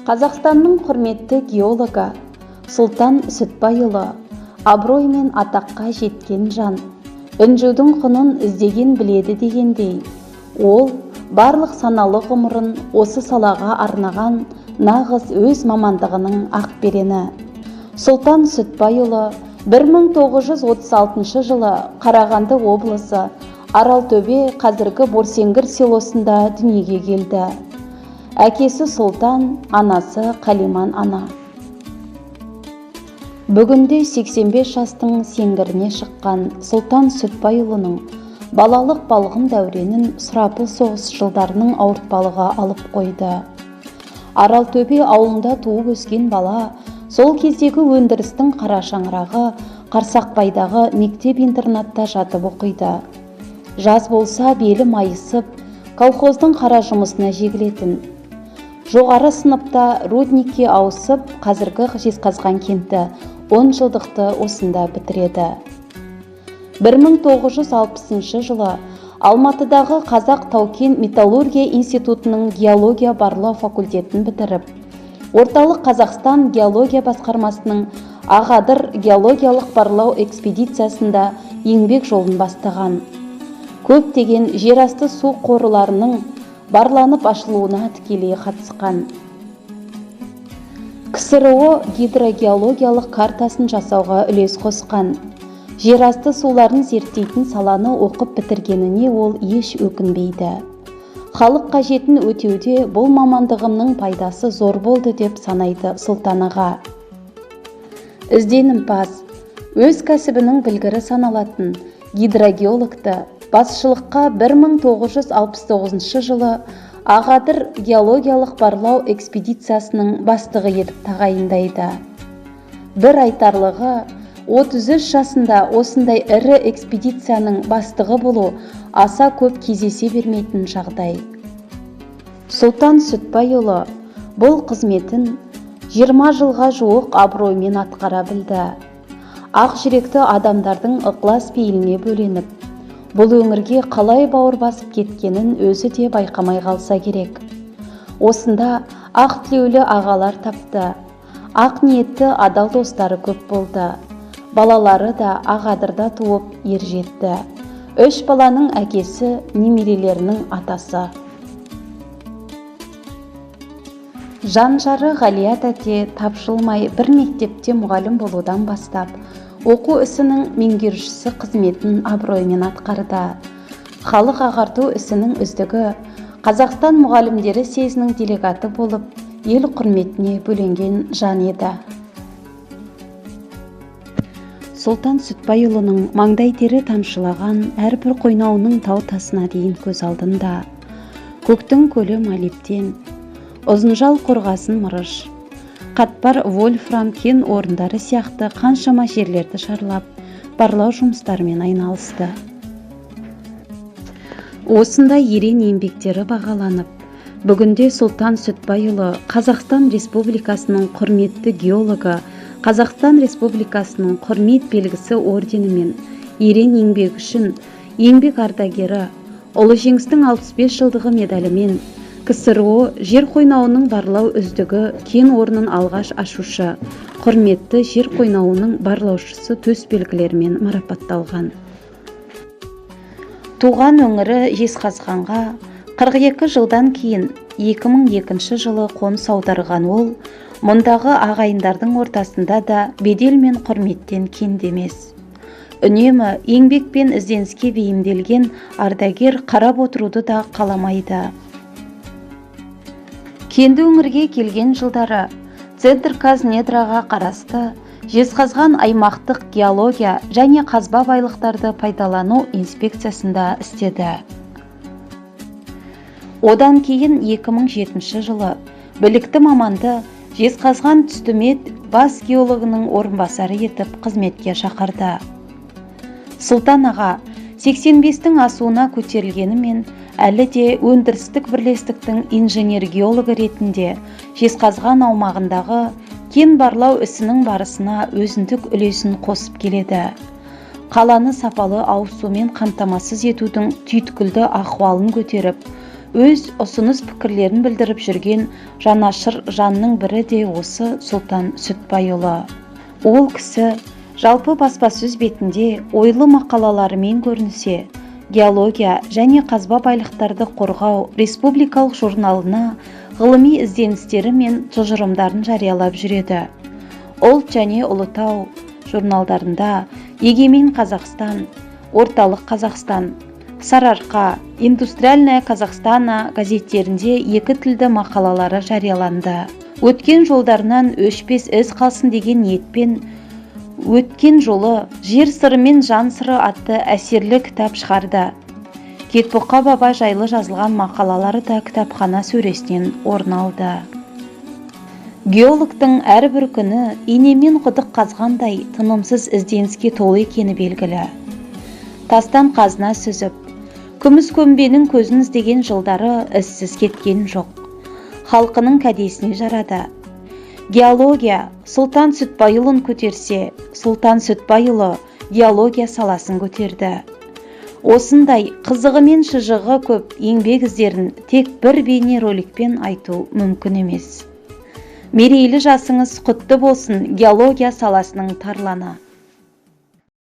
Қазақстанның құрметті геологы Сұлтан Сүтбайұлы абыроймен атаққа жеткен жан. Үнжудің құнын іздеген біледі дегендей, ол барлық саналы ғұмырын осы салаға арнаған нағыз өз мамандығының ақберені. Сұлтан Сүтбайұлы 1936 жылы Қарағанды облысы Аралтөбе, қазіргі Борсеңгір селосында дүниеге келді. Әкесі Сұлтан, анасы Қалиман ана. Бүгінде 85 жастың сеңгіріне шыққан Сұлтан Сүтбайұлының балалық балғын дәуренін сұрапыл соғыс жылдарының ауыртпалығы алып қойды. Аралтөбе ауылында туып өскен бала сол кездегі өндірістің қара шаңырағы Қарсақбайдағы мектеп-интернатта жатып оқиды. Жаз болса белі майысып, колхоздың қара жұмысына жегілетін. Жоғары сыныпта рудникке ауысып, қазіргі Жезқазған кенті 10 жылдықты осында бітіреді. 1960 жылы Алматыдағы Қазақ Тау-кен металлургия институтының геология барлау факультетін бітіріп, Орталық Қазақстан геология басқармасының Ағадыр геологиялық барлау экспедициясында еңбек жолын бастаған. Көптеген жерасты су қорларының барланып ашылуына тікелей қатысқан. КСРО гидрогеологиялық картасын жасауға үлес қосқан. Жерасты суларын зерттейтін саланы оқып бітіргеніне ол еш өкінбейді. Халық қажетін өтеуде бұл мамандығымның пайдасы зор болды деп санайды Сұлтан аға. Ізденімпаз, өз кәсібінің білгірі саналатын гидрогеологты басшылыққа 1969 жылы Ағадыр геологиялық барлау экспедициясының бастығы етіп тағайындайды. Бір айтарлығы, 33 жасында осындай ірі экспедицияның бастығы болу аса көп кездесе бермейтін жағдай. Сұлтан Сүтбайұлы бұл қызметін 20 жылға жуық абыроймен атқара білді. Ақ жүректі адамдардың ықылас пейіліне бөленіп, бұл өңірге қалай бауыр басып кеткенін өзі де байқамай қалса керек. Осында ақ тілеулі ағалар тапты, ақ ниетті адал достары көп болды. Балалары да Ағадырда туып ер жетті. 3 баланың әкесі, немерелерінің атасы. Жан-жары Ғалия тәте тапжылмай бір мектепте мұғалім болудан бастап, оқу ісінің меңгерушісі қызметін абыроймен атқарды. Халық ағарту ісінің үздігі, Қазақстан мұғалімдері съезінің делегаты болып, ел құрметіне бөленген жан еді. Сұлтан Сүтбайұлының маңдай тері тамшылаған әрбір қойнауының тау тасына дейін көз алдында. Көктің көлі молибден, ұзынжал қорғасын мырыш, қатпар вольфрам кен орындары сияқты қаншама жерлерді шарлап, барлау жұмыстарымен айналысты. Осында ерен еңбектері бағаланып, бүгінде Сұлтан Сүтбайұлы Қазақстан Республикасының құрметті геологы, Қазақстан Республикасының құрмет белгісі орденімен, ерен еңбек үшін еңбек ардагері, ұлы жеңістің 65 жылдығы медалімен, КСРО жер қойнауының барлау үздігі кен орнын алғаш ашушы, құрметті жер қойнауының барлаушысы төс белгілерімен марапатталған. Туған өңірі Жезқазғанға 42 жылдан кейін 2002 жылы қоныс аударған ол, мұндағы ағайындардың ортасында да бедел мен құрметтен кендемес. Үнемі еңбек пен ізденіске бейімделген ардагер қарап отыруды да қаламайды. Кенді өңірге келген жылдары Центр Қазнедраға қарасты Жезқазған аймақтық геология және қазба байлықтарды пайдалану инспекциясында істеді. Одан кейін 2007 жылы білікті маманды Жезқазған Түстімет бас геологының орынбасары етіп қызметке шақырды. Сұлтан аға 85-тің асуына көтерілгенімен әлі де өндірістік бірлестіктің инженер-геологы ретінде Жезқазған аумағындағы кен барлау ісінің барысына өзіндік үлесін қосып келеді. Қаланы сапалы ауыз сумен қамтамасыз етудің түйткілді ахуалын көтеріп, өз ұсыныс пікірлерін білдіріп жүрген жанашыр жанның бірі де осы Сұлтан Сүтбайұлы. Ол кісі жалпы баспасөз бетінде ойлы мақалаларымен көрінсе, геология және қазба байлықтарды қорғау республикалық журналына ғылыми ізденістері мен тұжырымдарын жариялап жүреді. Ұлт және Ұлытау журналдарында Егемен Қазақстан, Орталық Қазақстан, Сарыарқа, Индустриальная Казахстана газеттерінде екі тілді мақалалары жарияланды. Өткен жолдарынан өшпес із қалсын деген ниетпен өткен жолы «Жер сыры мен жан сыры» атты әсерлі кітап шығарды. Кетбұқа баба жайлы жазылған мақалалары да кітапхана сөресінен орын алды. Геологтың әрбір күні инемен құдық қазғандай тынымсыз ізденіске толы екені белгілі. Тастан қазына сүзіп, күміс көмбенің көзін іздеген жылдары ізсіз кеткен жоқ. Халқының кәдесіне жарады. Геология Сұлтан Сүтбайұлын көтерсе, Сұлтан Сүтбайұлы геология саласын көтерді. Осындай қызығы мен шыжығы көп еңбек іздерін тек бір бейнероликпен айту мүмкін емес. Мерейлі жасыңыз құтты болсын геология саласының тарланы.